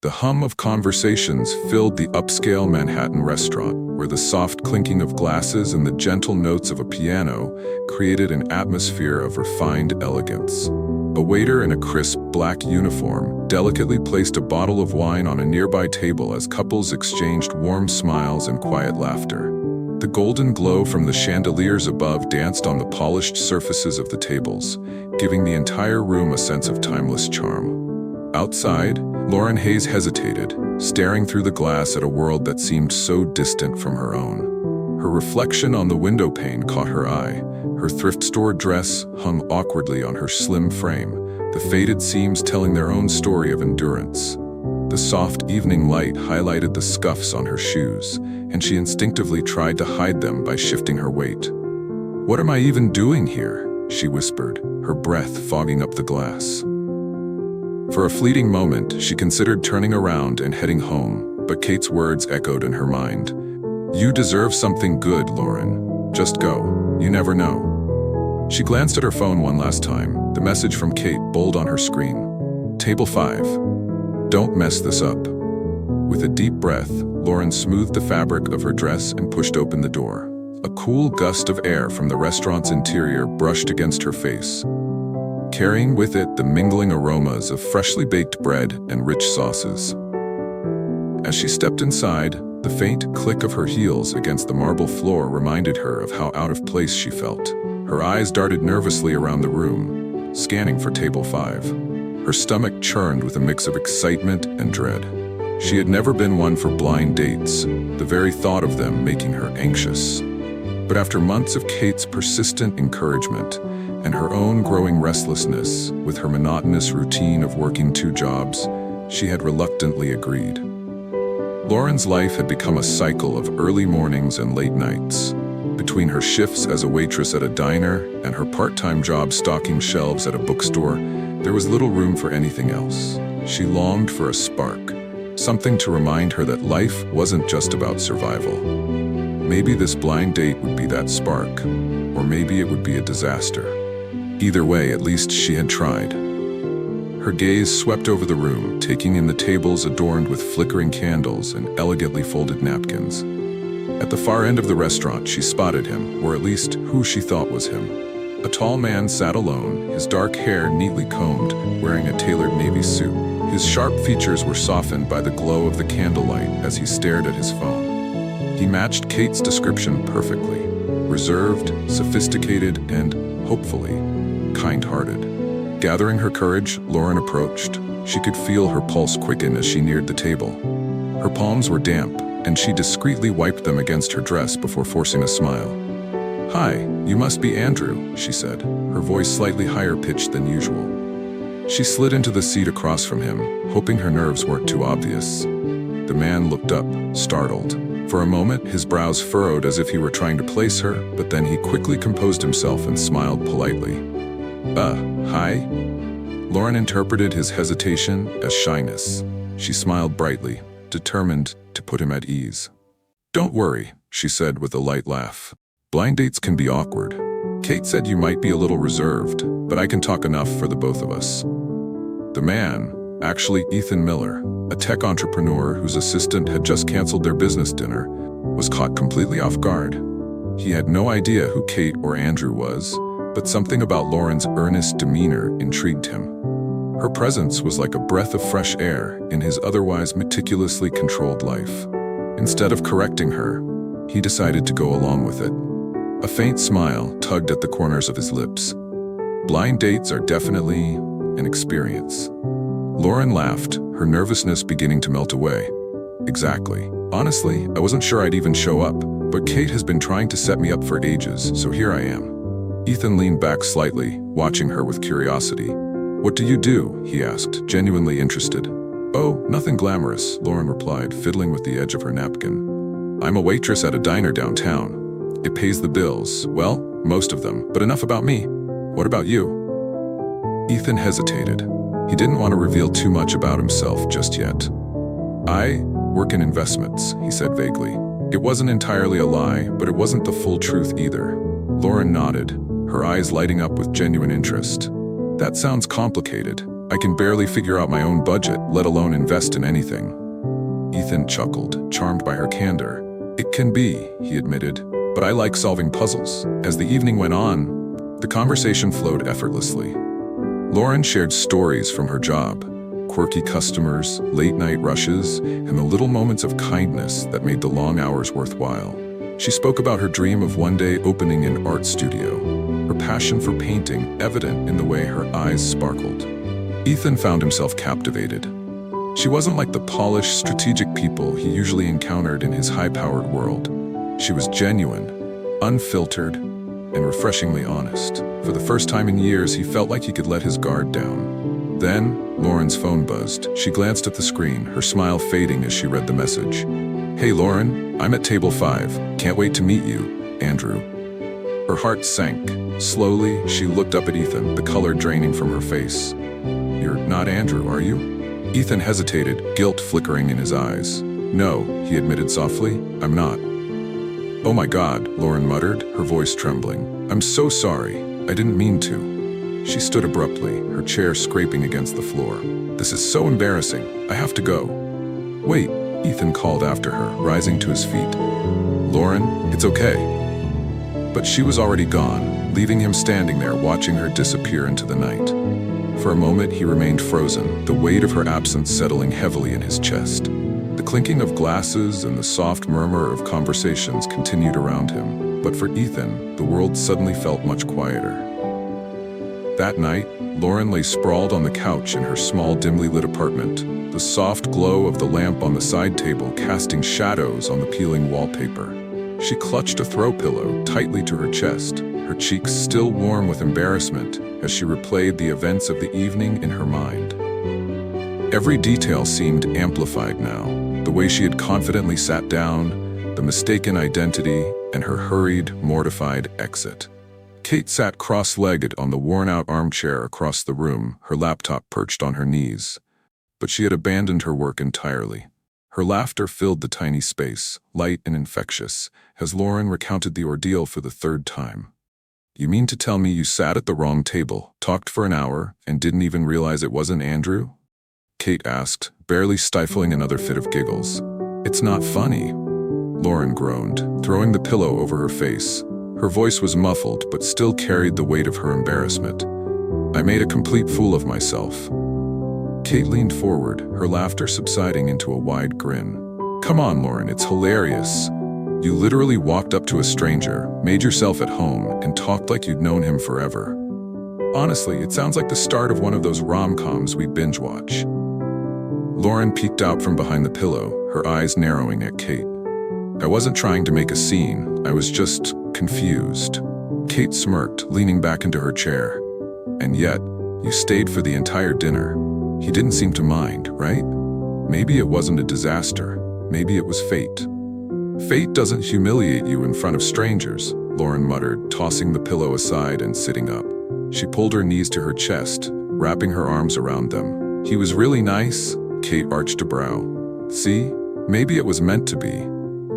The hum of conversations filled the upscale Manhattan restaurant, where the soft clinking of glasses and the gentle notes of a piano created an atmosphere of refined elegance. A waiter in a crisp black uniform delicately placed a bottle of wine on a nearby table as couples exchanged warm smiles and quiet laughter. The golden glow from the chandeliers above danced on the polished surfaces of the tables, giving the entire room a sense of timeless charm. Outside, Lauren Hayes hesitated, staring through the glass at a world that seemed so distant from her own. Her reflection on the window pane caught her eye. Her thrift store dress hung awkwardly on her slim frame, the faded seams telling their own story of endurance. The soft evening light highlighted the scuffs on her shoes, and she instinctively tried to hide them by shifting her weight. "What am I even doing here?" she whispered, her breath fogging up the glass. For a fleeting moment, she considered turning around and heading home, but Kate's words echoed in her mind. "You deserve something good, Lauren. Just go. You never know." She glanced at her phone one last time, the message from Kate bold on her screen. "Table 5. Don't mess this up." With a deep breath, Lauren smoothed the fabric of her dress and pushed open the door. A cool gust of air from the restaurant's interior brushed against her face, carrying with it the mingling aromas of freshly baked bread and rich sauces. As she stepped inside, the faint click of her heels against the marble floor reminded her of how out of place she felt. Her eyes darted nervously around the room, scanning for table 5. Her stomach churned with a mix of excitement and dread. She had never been one for blind dates, the very thought of them making her anxious. But after months of Kate's persistent encouragement and her own growing restlessness with her monotonous routine of working 2 jobs, she had reluctantly agreed. Lauren's life had become a cycle of early mornings and late nights. Between her shifts as a waitress at a diner and her part-time job stocking shelves at a bookstore, there was little room for anything else. She longed for a spark, something to remind her that life wasn't just about survival. Maybe this blind date would be that spark, or maybe it would be a disaster. Either way, at least she had tried. Her gaze swept over the room, taking in the tables adorned with flickering candles and elegantly folded napkins. At the far end of the restaurant, she spotted him, or at least who she thought was him. A tall man sat alone, his dark hair neatly combed, wearing a tailored navy suit. His sharp features were softened by the glow of the candlelight as he stared at his phone. He matched Kate's description perfectly: reserved, sophisticated, and, hopefully, kind-hearted. Gathering her courage, Lauren approached. She could feel her pulse quicken as she neared the table. Her palms were damp, and she discreetly wiped them against her dress before forcing a smile. "Hi, you must be Andrew," she said, her voice slightly higher pitched than usual. She slid into the seat across from him, hoping her nerves weren't too obvious. The man looked up, startled. For a moment, his brows furrowed as if he were trying to place her, but then he quickly composed himself and smiled politely. Hi?" Lauren interpreted his hesitation as shyness. She smiled brightly, determined to put him at ease. "Don't worry," she said with a light laugh. "Blind dates can be awkward. Kate said you might be a little reserved, but I can talk enough for the both of us." The man, actually Ethan Miller, a tech entrepreneur whose assistant had just canceled their business dinner, was caught completely off guard. He had no idea who Kate or Andrew was, but something about Lauren's earnest demeanor intrigued him. Her presence was like a breath of fresh air in his otherwise meticulously controlled life. Instead of correcting her, he decided to go along with it. A faint smile tugged at the corners of his lips. Blind dates are definitely an experience. Lauren laughed, her nervousness beginning to melt away. "Exactly. Honestly, I wasn't sure I'd even show up, but Kate has been trying to set me up for ages, so here I am." Ethan leaned back slightly, watching her with curiosity. "What do you do?" he asked, genuinely interested. "Oh, nothing glamorous," Lauren replied, fiddling with the edge of her napkin. "I'm a waitress at a diner downtown. It pays the bills. Well, most of them, but enough about me. What about you?" Ethan hesitated. He didn't want to reveal too much about himself just yet. "I work in investments," he said vaguely. It wasn't entirely a lie, but it wasn't the full truth either. Lauren nodded, her eyes lighting up with genuine interest. "That sounds complicated. I can barely figure out my own budget, let alone invest in anything." Ethan chuckled, charmed by her candor. "It can be," he admitted, "but I like solving puzzles." As the evening went on, the conversation flowed effortlessly. Lauren shared stories from her job, quirky customers, late-night rushes, and the little moments of kindness that made the long hours worthwhile. She spoke about her dream of one day opening an art studio, her passion for painting evident in the way her eyes sparkled. Ethan found himself captivated. She wasn't like the polished, strategic people he usually encountered in his high-powered world. She was genuine, unfiltered, and refreshingly honest. For the first time in years, he felt like he could let his guard down. Then, Lauren's phone buzzed. She glanced at the screen, her smile fading as she read the message. "Hey Lauren, I'm at table 5. Can't wait to meet you, Andrew." Her heart sank. Slowly, she looked up at Ethan, the color draining from her face. "You're not Andrew, are you?" Ethan hesitated, guilt flickering in his eyes. "No," he admitted softly, "I'm not." "Oh my God," Lauren muttered, her voice trembling. "I'm so sorry. I didn't mean to." She stood abruptly, her chair scraping against the floor. "This is so embarrassing. I have to go." "Wait," Ethan called after her, rising to his feet. "Lauren, it's okay." But she was already gone, leaving him standing there watching her disappear into the night. For a moment he remained frozen, the weight of her absence settling heavily in his chest. The clinking of glasses and the soft murmur of conversations continued around him, but for Ethan, the world suddenly felt much quieter. That night, Lauren lay sprawled on the couch in her small, dimly lit apartment, the soft glow of the lamp on the side table casting shadows on the peeling wallpaper. She clutched a throw pillow tightly to her chest, her cheeks still warm with embarrassment as she replayed the events of the evening in her mind. Every detail seemed amplified now, the way she had confidently sat down, the mistaken identity, and her hurried, mortified exit. Kate sat cross-legged on the worn-out armchair across the room, her laptop perched on her knees. But she had abandoned her work entirely. Her laughter filled the tiny space, light and infectious, as Lauren recounted the ordeal for the third time. "You mean to tell me you sat at the wrong table, talked for an hour, and didn't even realize it wasn't Andrew?" Kate asked, barely stifling another fit of giggles. "It's not funny," Lauren groaned, throwing the pillow over her face. Her voice was muffled, but still carried the weight of her embarrassment. "I made a complete fool of myself." Kate leaned forward, her laughter subsiding into a wide grin. "Come on, Lauren, it's hilarious. You literally walked up to a stranger, made yourself at home, and talked like you'd known him forever. Honestly, it sounds like the start of one of those rom-coms we binge-watch." Lauren peeked out from behind the pillow, her eyes narrowing at Kate. "I wasn't trying to make a scene, I was just confused." Kate smirked, leaning back into her chair. "And yet, you stayed for the entire dinner. He didn't seem to mind, right? Maybe it wasn't a disaster. Maybe it was fate." "Fate doesn't humiliate you in front of strangers," Lauren muttered, tossing the pillow aside and sitting up. She pulled her knees to her chest, wrapping her arms around them. "He was really nice," Kate arched a brow. "See? Maybe it was meant to be."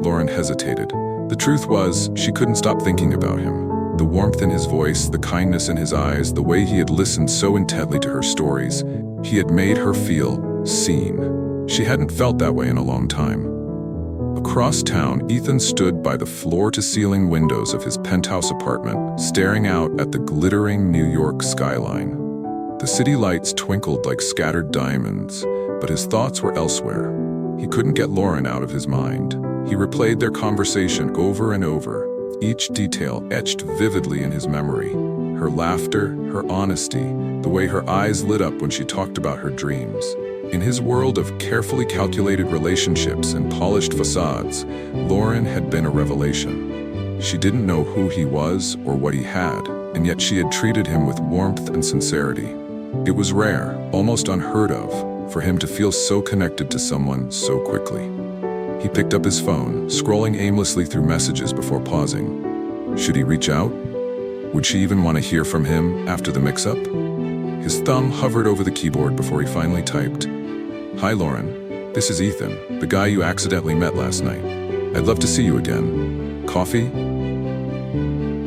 Lauren hesitated. The truth was, she couldn't stop thinking about him. The warmth in his voice, the kindness in his eyes, the way he had listened so intently to her stories. He had made her feel seen. She hadn't felt that way in a long time. Across town, Ethan stood by the floor-to-ceiling windows of his penthouse apartment, staring out at the glittering New York skyline. The city lights twinkled like scattered diamonds, but his thoughts were elsewhere. He couldn't get Lauren out of his mind. He replayed their conversation over and over, each detail etched vividly in his memory. Her laughter, her honesty, the way her eyes lit up when she talked about her dreams. In his world of carefully calculated relationships and polished facades, Lauren had been a revelation. She didn't know who he was or what he had, and yet she had treated him with warmth and sincerity. It was rare, almost unheard of, for him to feel so connected to someone so quickly. He picked up his phone, scrolling aimlessly through messages before pausing. Should he reach out? Would she even want to hear from him after the mix-up? His thumb hovered over the keyboard before he finally typed, "Hi Lauren, this is Ethan, the guy you accidentally met last night. I'd love to see you again. Coffee?"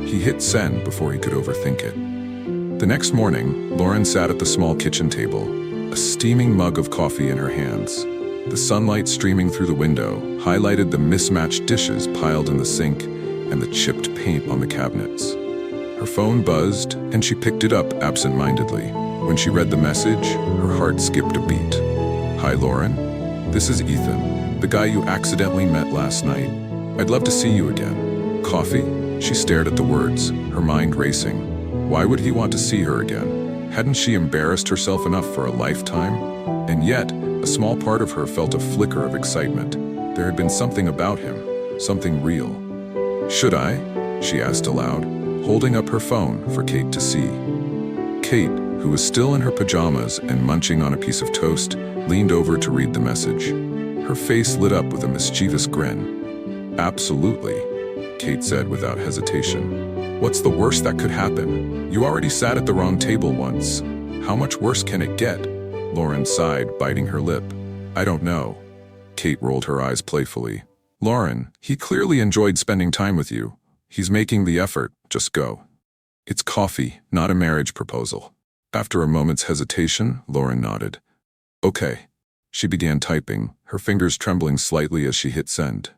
He hit send before he could overthink it. The next morning, Lauren sat at the small kitchen table, a steaming mug of coffee in her hands. The sunlight streaming through the window highlighted the mismatched dishes piled in the sink and the chipped paint on the cabinets. Her phone buzzed, and she picked it up absent-mindedly. When she read the message, her heart skipped a beat. "Hi, Lauren. This is Ethan, the guy you accidentally met last night. I'd love to see you again." "Coffee?" She stared at the words, her mind racing. Why would he want to see her again? Hadn't she embarrassed herself enough for a lifetime? And yet, a small part of her felt a flicker of excitement. There had been something about him, something real. "Should I?" she asked aloud, holding up her phone for Kate to see. Kate, who was still in her pajamas and munching on a piece of toast, leaned over to read the message. Her face lit up with a mischievous grin. "Absolutely," Kate said without hesitation. "What's the worst that could happen? You already sat at the wrong table once. How much worse can it get?" Lauren sighed, biting her lip. "I don't know." Kate rolled her eyes playfully. "Lauren, he clearly enjoyed spending time with you. He's making the effort. Just go." "It's coffee, not a marriage proposal." After a moment's hesitation, Lauren nodded. "Okay." She began typing, her fingers trembling slightly as she hit send.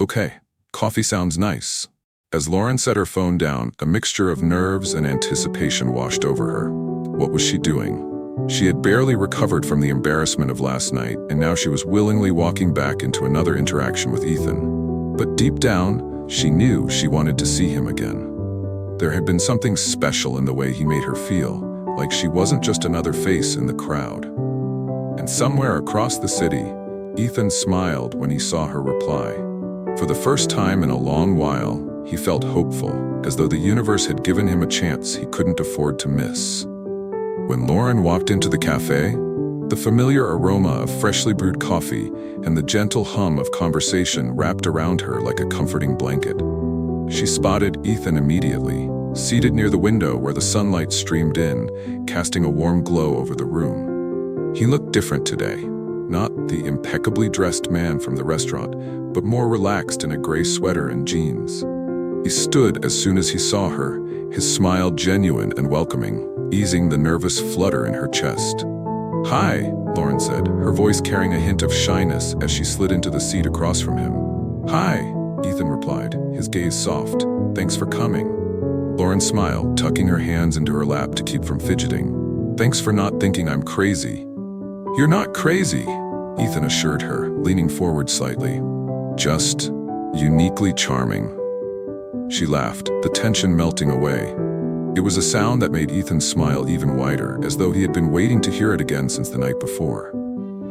"Okay, coffee sounds nice." As Lauren set her phone down, a mixture of nerves and anticipation washed over her. What was she doing? She had barely recovered from the embarrassment of last night, and now she was willingly walking back into another interaction with Ethan. But deep down, she knew she wanted to see him again. There had been something special in the way he made her feel, like she wasn't just another face in the crowd. And somewhere across the city, Ethan smiled when he saw her reply. For the first time in a long while, he felt hopeful, as though the universe had given him a chance he couldn't afford to miss. When Lauren walked into the cafe, the familiar aroma of freshly brewed coffee and the gentle hum of conversation wrapped around her like a comforting blanket. She spotted Ethan immediately, seated near the window where the sunlight streamed in, casting a warm glow over the room. He looked different today, not the impeccably dressed man from the restaurant, but more relaxed in a gray sweater and jeans. He stood as soon as he saw her, his smile genuine and welcoming, easing the nervous flutter in her chest. "Hi," Lauren said, her voice carrying a hint of shyness as she slid into the seat across from him. "Hi," Ethan replied, his gaze soft. "Thanks for coming." Lauren smiled, tucking her hands into her lap to keep from fidgeting. "Thanks for not thinking I'm crazy." "You're not crazy," Ethan assured her, leaning forward slightly. "Just uniquely charming." She laughed, the tension melting away. It was a sound that made Ethan smile even wider, as though he had been waiting to hear it again since the night before.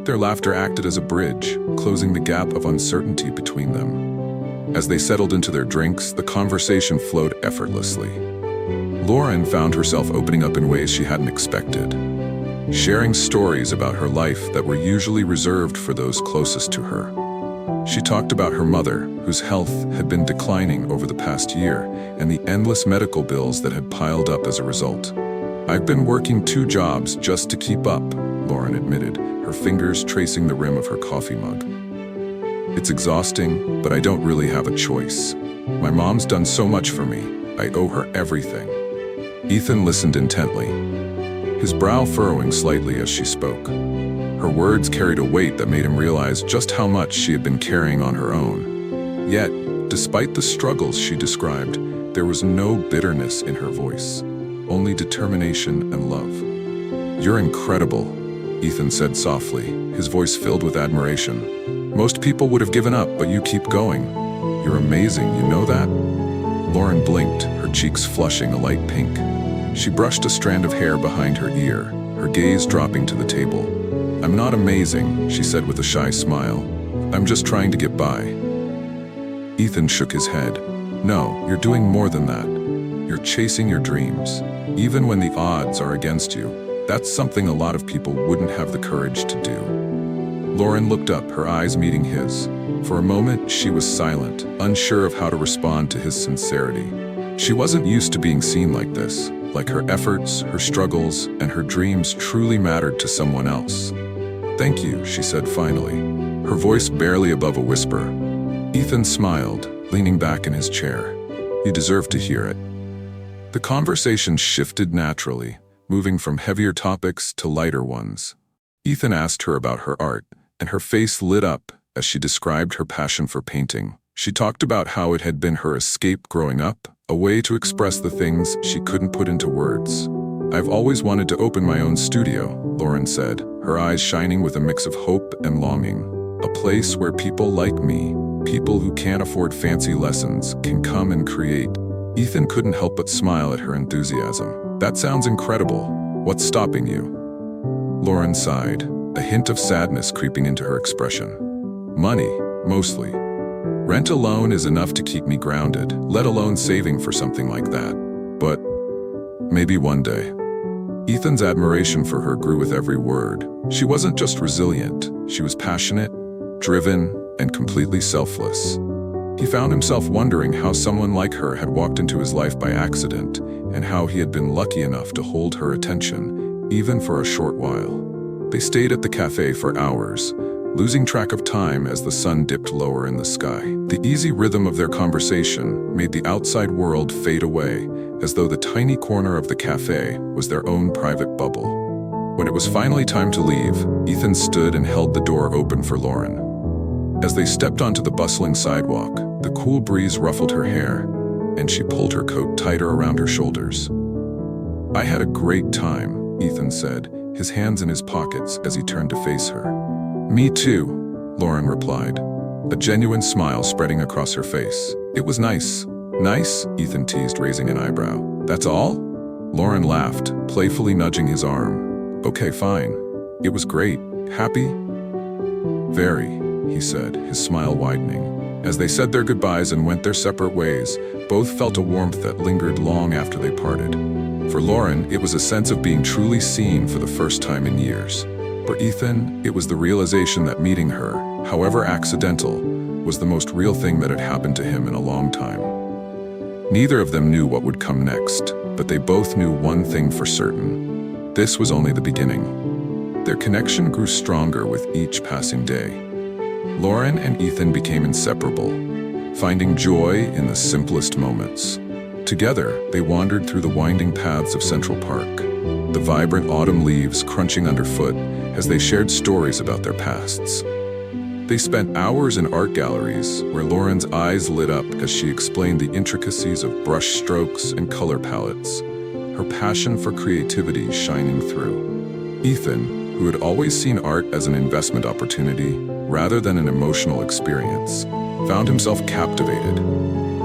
Their laughter acted as a bridge, closing the gap of uncertainty between them. As they settled into their drinks, the conversation flowed effortlessly. Lauren found herself opening up in ways she hadn't expected, sharing stories about her life that were usually reserved for those closest to her. She talked about her mother, whose health had been declining over the past year, and the endless medical bills that had piled up as a result. "I've been working 2 jobs just to keep up," Lauren admitted, her fingers tracing the rim of her coffee mug. "It's exhausting, but I don't really have a choice. My mom's done so much for me. I owe her everything." Ethan listened intently, his brow furrowing slightly as she spoke. Her words carried a weight that made him realize just how much she had been carrying on her own. Yet, despite the struggles she described, there was no bitterness in her voice, only determination and love. "You're incredible," Ethan said softly, his voice filled with admiration. "Most people would have given up, but you keep going. You're amazing, you know that?" Lauren blinked, her cheeks flushing a light pink. She brushed a strand of hair behind her ear, her gaze dropping to the table. "I'm not amazing," she said with a shy smile. "I'm just trying to get by." Ethan shook his head. "No, you're doing more than that. You're chasing your dreams, even when the odds are against you. That's something a lot of people wouldn't have the courage to do." Lauren looked up, her eyes meeting his. For a moment, she was silent, unsure of how to respond to his sincerity. She wasn't used to being seen like this, like her efforts, her struggles, and her dreams truly mattered to someone else. "Thank you," she said finally, her voice barely above a whisper. Ethan smiled, leaning back in his chair. "You deserve to hear it." The conversation shifted naturally, moving from heavier topics to lighter ones. Ethan asked her about her art, and her face lit up as she described her passion for painting. She talked about how it had been her escape growing up, a way to express the things she couldn't put into words. "I've always wanted to open my own studio," Lauren said, her eyes shining with a mix of hope and longing. "A place where people like me, people who can't afford fancy lessons, can come and create." Ethan couldn't help but smile at her enthusiasm. "That sounds incredible. What's stopping you?" Lauren sighed, a hint of sadness creeping into her expression. "Money, mostly. Rent alone is enough to keep me grounded, let alone saving for something like that. But maybe one day." Ethan's admiration for her grew with every word. She wasn't just resilient, she was passionate, driven, and completely selfless. He found himself wondering how someone like her had walked into his life by accident, and how he had been lucky enough to hold her attention, even for a short while. They stayed at the cafe for hours, losing track of time as the sun dipped lower in the sky. The easy rhythm of their conversation made the outside world fade away, as though the tiny corner of the cafe was their own private bubble. When it was finally time to leave, Ethan stood and held the door open for Lauren. As they stepped onto the bustling sidewalk, the cool breeze ruffled her hair, and she pulled her coat tighter around her shoulders. "I had a great time," Ethan said, his hands in his pockets as he turned to face her. "Me too," Lauren replied, a genuine smile spreading across her face. "It was nice." "Nice?" Ethan teased, raising an eyebrow. "That's all?" Lauren laughed, playfully nudging his arm. "Okay, fine. It was great. Happy?" "Very," he said, his smile widening. As they said their goodbyes and went their separate ways, both felt a warmth that lingered long after they parted. For Lauren, it was a sense of being truly seen for the first time in years. For Ethan, it was the realization that meeting her, however accidental, was the most real thing that had happened to him in a long time. Neither of them knew what would come next, but they both knew one thing for certain. This was only the beginning. Their connection grew stronger with each passing day. Lauren and Ethan became inseparable, finding joy in the simplest moments. Together, they wandered through the winding paths of Central Park, the vibrant autumn leaves crunching underfoot as they shared stories about their pasts. They spent hours in art galleries where Lauren's eyes lit up as she explained the intricacies of brush strokes and color palettes, her passion for creativity shining through. Ethan, who had always seen art as an investment opportunity rather than an emotional experience, found himself captivated,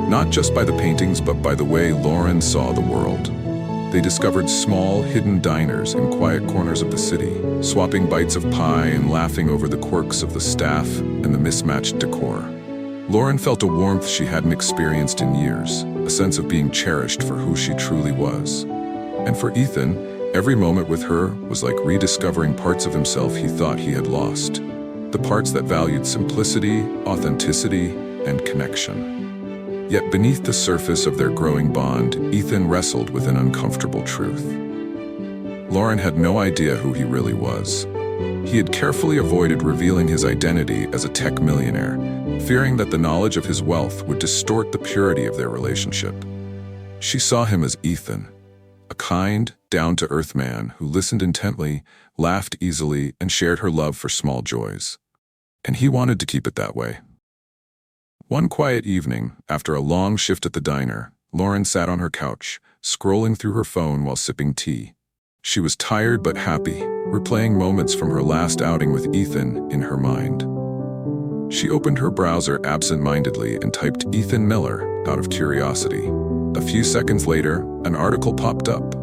not just by the paintings but by the way Lauren saw the world. They discovered small, hidden diners in quiet corners of the city, swapping bites of pie and laughing over the quirks of the staff and the mismatched decor. Lauren felt a warmth she hadn't experienced in years, a sense of being cherished for who she truly was. And for Ethan, every moment with her was like rediscovering parts of himself he thought he had lost, the parts that valued simplicity, authenticity, and connection. Yet beneath the surface of their growing bond, Ethan wrestled with an uncomfortable truth. Lauren had no idea who he really was. He had carefully avoided revealing his identity as a tech millionaire, fearing that the knowledge of his wealth would distort the purity of their relationship. She saw him as Ethan, a kind, down-to-earth man who listened intently, laughed easily, and shared her love for small joys. And he wanted to keep it that way. One quiet evening, after a long shift at the diner, Lauren sat on her couch, scrolling through her phone while sipping tea. She was tired but happy, replaying moments from her last outing with Ethan in her mind. She opened her browser absent-mindedly and typed Ethan Miller out of curiosity. A few seconds later, an article popped up.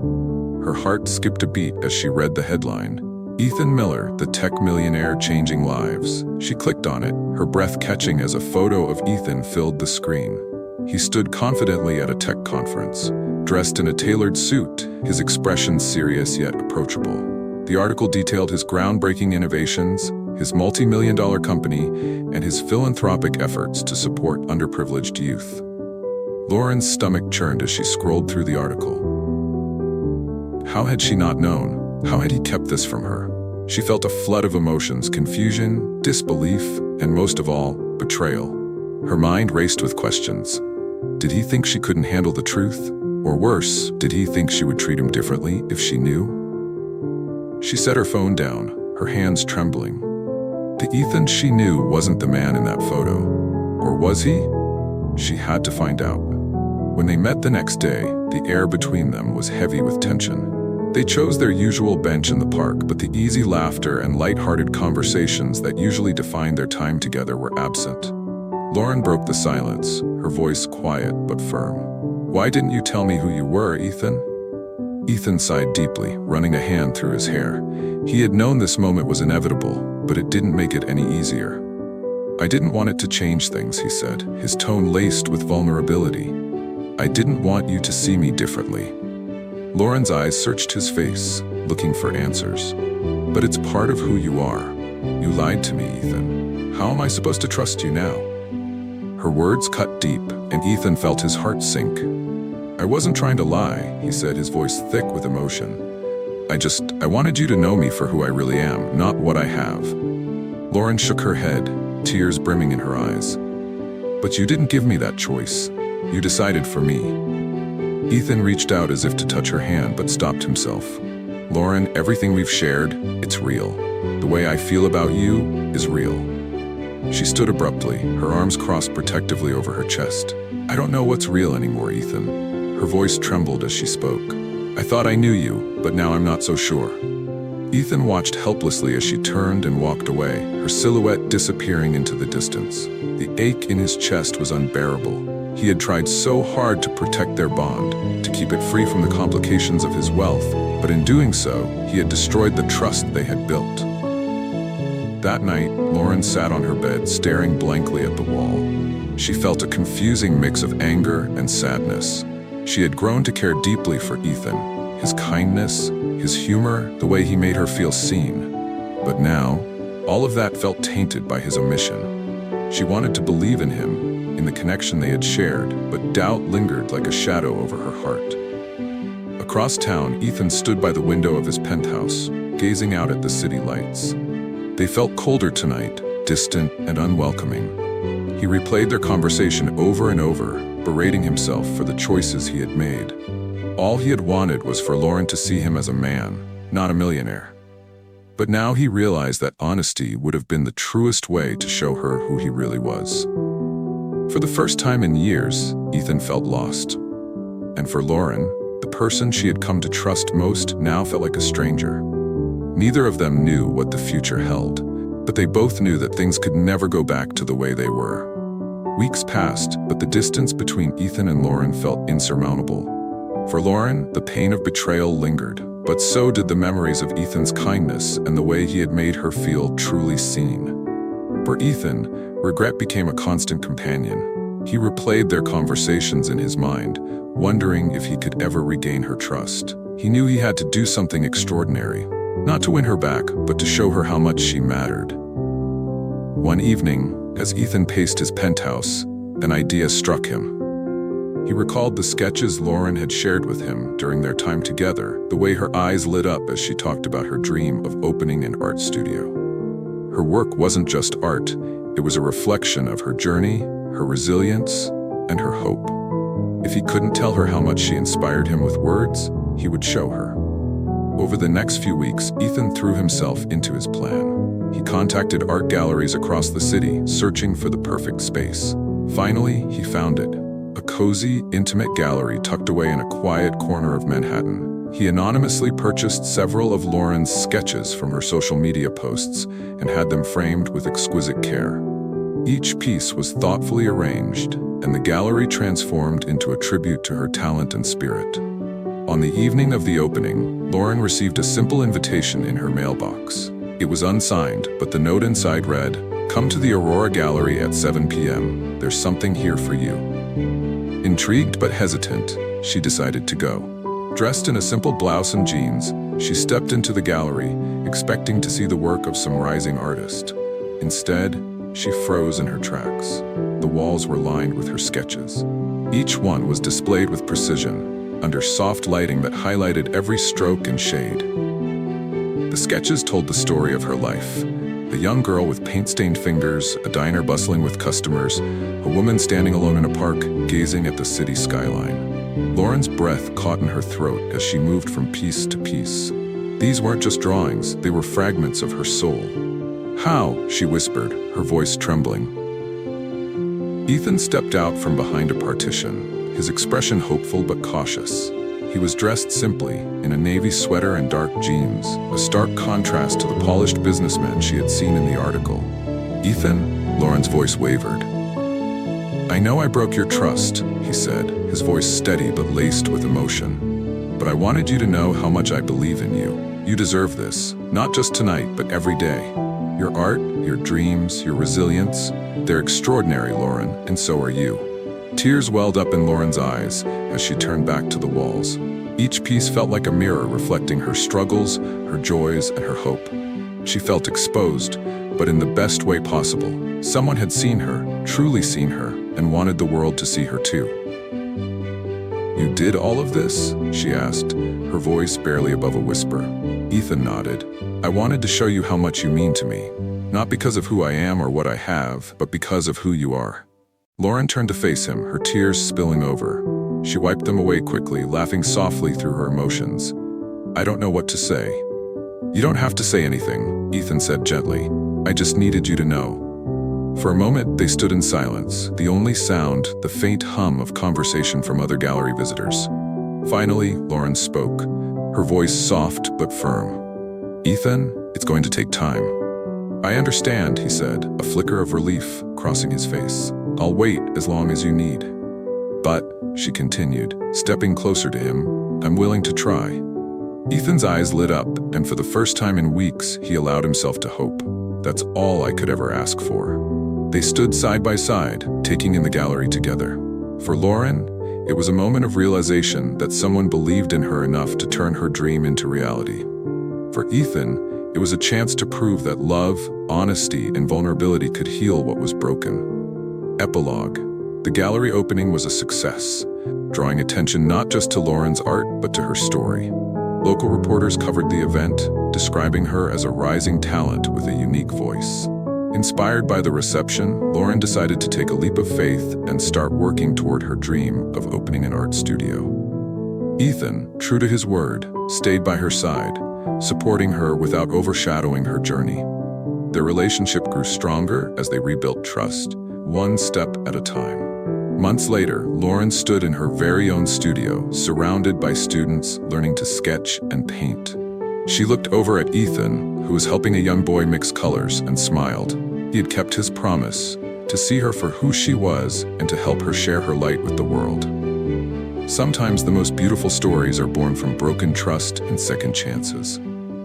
Her heart skipped a beat as she read the headline, "Ethan Miller, the tech millionaire changing lives." She clicked on it, her breath catching as a photo of Ethan filled the screen. He stood confidently at a tech conference, dressed in a tailored suit, his expression serious yet approachable. The article detailed his groundbreaking innovations, his multi-million-dollar company, and his philanthropic efforts to support underprivileged youth. Lauren's stomach churned as she scrolled through the article. How had she not known? How had he kept this from her? She felt a flood of emotions, confusion, disbelief, and most of all, betrayal. Her mind raced with questions. Did he think she couldn't handle the truth? Or worse, did he think she would treat him differently if she knew? She set her phone down, her hands trembling. The Ethan she knew wasn't the man in that photo. Or was he? She had to find out. When they met the next day, the air between them was heavy with tension. They chose their usual bench in the park, but the easy laughter and light-hearted conversations that usually defined their time together were absent. Lauren broke the silence, her voice quiet but firm. "Why didn't you tell me who you were, Ethan?" Ethan sighed deeply, running a hand through his hair. He had known this moment was inevitable, but it didn't make it any easier. "I didn't want it to change things," he said, his tone laced with vulnerability. "I didn't want you to see me differently." Lauren's eyes searched his face, looking for answers. "But it's part of who you are. You lied to me, Ethan. How am I supposed to trust you now?" Her words cut deep, and Ethan felt his heart sink. "I wasn't trying to lie," he said, his voice thick with emotion. I wanted you to know me for who I really am, not what I have." Lauren shook her head, tears brimming in her eyes. "But you didn't give me that choice. You decided for me." Ethan reached out as if to touch her hand, but stopped himself. "Lauren, everything we've shared, it's real. The way I feel about you is real." She stood abruptly, her arms crossed protectively over her chest. "I don't know what's real anymore, Ethan." Her voice trembled as she spoke. "I thought I knew you, but now I'm not so sure." Ethan watched helplessly as she turned and walked away, her silhouette disappearing into the distance. The ache in his chest was unbearable. He had tried so hard to protect their bond, to keep it free from the complications of his wealth, but in doing so, he had destroyed the trust they had built. That night, Lauren sat on her bed, staring blankly at the wall. She felt a confusing mix of anger and sadness. She had grown to care deeply for Ethan, his kindness, his humor, the way he made her feel seen. But now, all of that felt tainted by his omission. She wanted to believe in him, in the connection they had shared, but doubt lingered like a shadow over her heart. Across town, Ethan stood by the window of his penthouse, gazing out at the city lights. They felt colder tonight, distant and unwelcoming. He replayed their conversation over and over, berating himself for the choices he had made. All he had wanted was for Lauren to see him as a man, not a millionaire. But now he realized that honesty would have been the truest way to show her who he really was. For the first time in years, Ethan felt lost. And for Lauren, the person she had come to trust most now felt like a stranger. Neither of them knew what the future held, but they both knew that things could never go back to the way they were. Weeks passed, but the distance between Ethan and Lauren felt insurmountable. For Lauren, the pain of betrayal lingered, but so did the memories of Ethan's kindness and the way he had made her feel truly seen. For Ethan, regret became a constant companion. He replayed their conversations in his mind, wondering if he could ever regain her trust. He knew he had to do something extraordinary, not to win her back, but to show her how much she mattered. One evening, as Ethan paced his penthouse, an idea struck him. He recalled the sketches Lauren had shared with him during their time together, the way her eyes lit up as she talked about her dream of opening an art studio. Her work wasn't just art, it was a reflection of her journey, her resilience, and her hope. If he couldn't tell her how much she inspired him with words, he would show her. Over the next few weeks, Ethan threw himself into his plan. He contacted art galleries across the city, searching for the perfect space. Finally, he found it. A cozy, intimate gallery tucked away in a quiet corner of Manhattan. He anonymously purchased several of Lauren's sketches from her social media posts and had them framed with exquisite care. Each piece was thoughtfully arranged, and the gallery transformed into a tribute to her talent and spirit. On the evening of the opening, Lauren received a simple invitation in her mailbox. It was unsigned, but the note inside read, "Come to the Aurora Gallery at 7 p.m. There's something here for you." Intrigued but hesitant, she decided to go. Dressed in a simple blouse and jeans, she stepped into the gallery, expecting to see the work of some rising artist. Instead, she froze in her tracks. The walls were lined with her sketches. Each one was displayed with precision, under soft lighting that highlighted every stroke and shade. The sketches told the story of her life. A young girl with paint-stained fingers, a diner bustling with customers, a woman standing alone in a park, gazing at the city skyline. Lauren's breath caught in her throat as she moved from piece to piece. These weren't just drawings, they were fragments of her soul. "How?" she whispered, her voice trembling. Ethan stepped out from behind a partition, his expression hopeful but cautious. He was dressed simply, in a navy sweater and dark jeans, a stark contrast to the polished businessman she had seen in the article. "Ethan," Lauren's voice wavered. "I know I broke your trust," he said, his voice steady but laced with emotion. "But I wanted you to know how much I believe in you. You deserve this, not just tonight, but every day. Your art, your dreams, your resilience, they're extraordinary, Lauren, and so are you." Tears welled up in Lauren's eyes as she turned back to the walls. Each piece felt like a mirror reflecting her struggles, her joys, and her hope. She felt exposed, but in the best way possible. Someone had seen her, truly seen her, and wanted the world to see her too. "You did all of this?" she asked, her voice barely above a whisper. Ethan nodded. "I wanted to show you how much you mean to me. Not because of who I am or what I have, but because of who you are." Lauren turned to face him, her tears spilling over. She wiped them away quickly, laughing softly through her emotions. "I don't know what to say." "You don't have to say anything," Ethan said gently. "I just needed you to know." For a moment, they stood in silence, the only sound, the faint hum of conversation from other gallery visitors. Finally, Lauren spoke, her voice soft but firm. "Ethan, it's going to take time." "I understand," he said, a flicker of relief crossing his face. "I'll wait as long as you need." "But," she continued, stepping closer to him, "I'm willing to try." Ethan's eyes lit up, and for the first time in weeks, he allowed himself to hope. "That's all I could ever ask for." They stood side by side, taking in the gallery together. For Lauren, it was a moment of realization that someone believed in her enough to turn her dream into reality. For Ethan, it was a chance to prove that love, honesty, and vulnerability could heal what was broken. Epilogue. The gallery opening was a success, drawing attention not just to Lauren's art, but to her story. Local reporters covered the event, describing her as a rising talent with a unique voice. Inspired by the reception, Lauren decided to take a leap of faith and start working toward her dream of opening an art studio. Ethan, true to his word, stayed by her side, supporting her without overshadowing her journey. Their relationship grew stronger as they rebuilt trust, one step at a time. Months later, Lauren stood in her very own studio, surrounded by students learning to sketch and paint. She looked over at Ethan, who was helping a young boy mix colors, and smiled. He had kept his promise, to see her for who she was and to help her share her light with the world. Sometimes the most beautiful stories are born from broken trust and second chances.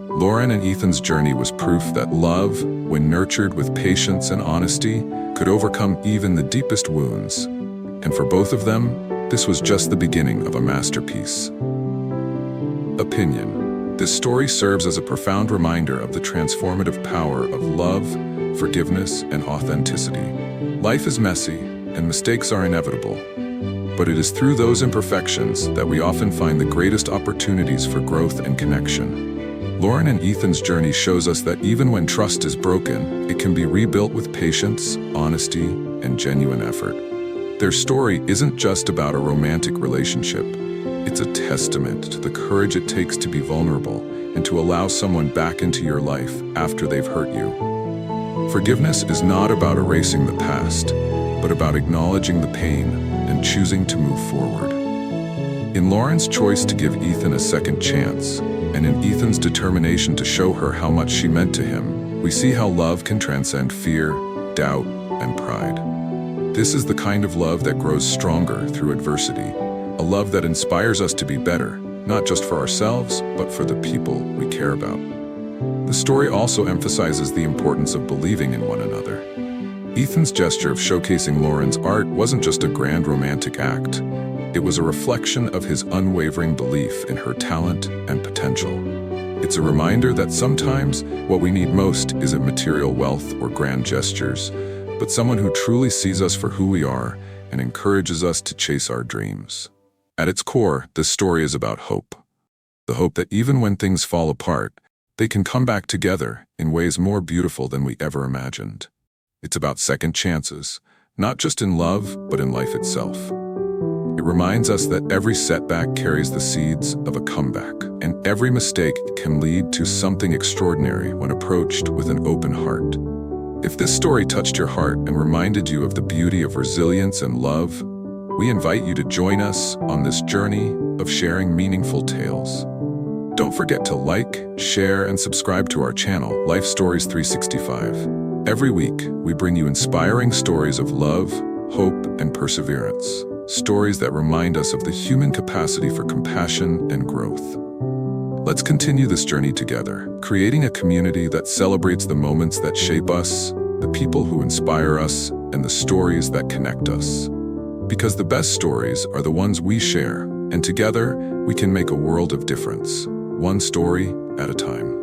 Lauren and Ethan's journey was proof that love, when nurtured with patience and honesty, could overcome even the deepest wounds. And for both of them, this was just the beginning of a masterpiece. Opinion. This story serves as a profound reminder of the transformative power of love, forgiveness, and authenticity. Life is messy, and mistakes are inevitable. But it is through those imperfections that we often find the greatest opportunities for growth and connection. Lauren and Ethan's journey shows us that even when trust is broken, it can be rebuilt with patience, honesty, and genuine effort. Their story isn't just about a romantic relationship. It's a testament to the courage it takes to be vulnerable and to allow someone back into your life after they've hurt you. Forgiveness is not about erasing the past, but about acknowledging the pain and choosing to move forward. In Lauren's choice to give Ethan a second chance, and in Ethan's determination to show her how much she meant to him, we see how love can transcend fear, doubt, and pride. This is the kind of love that grows stronger through adversity, a love that inspires us to be better, not just for ourselves, but for the people we care about. The story also emphasizes the importance of believing in one another. Ethan's gesture of showcasing Lauren's art wasn't just a grand romantic act. It was a reflection of his unwavering belief in her talent and potential. It's a reminder that sometimes what we need most isn't material wealth or grand gestures, but someone who truly sees us for who we are and encourages us to chase our dreams. At its core, this story is about hope. The hope that even when things fall apart, they can come back together in ways more beautiful than we ever imagined. It's about second chances, not just in love, but in life itself. It reminds us that every setback carries the seeds of a comeback, and every mistake can lead to something extraordinary when approached with an open heart. If this story touched your heart and reminded you of the beauty of resilience and love, we invite you to join us on this journey of sharing meaningful tales. Don't forget to like, share, and subscribe to our channel, Life Stories 365. Every week, we bring you inspiring stories of love, hope, and perseverance. Stories that remind us of the human capacity for compassion and growth. Let's continue this journey together, creating a community that celebrates the moments that shape us, the people who inspire us, and the stories that connect us. Because the best stories are the ones we share, and together we can make a world of difference, one story at a time.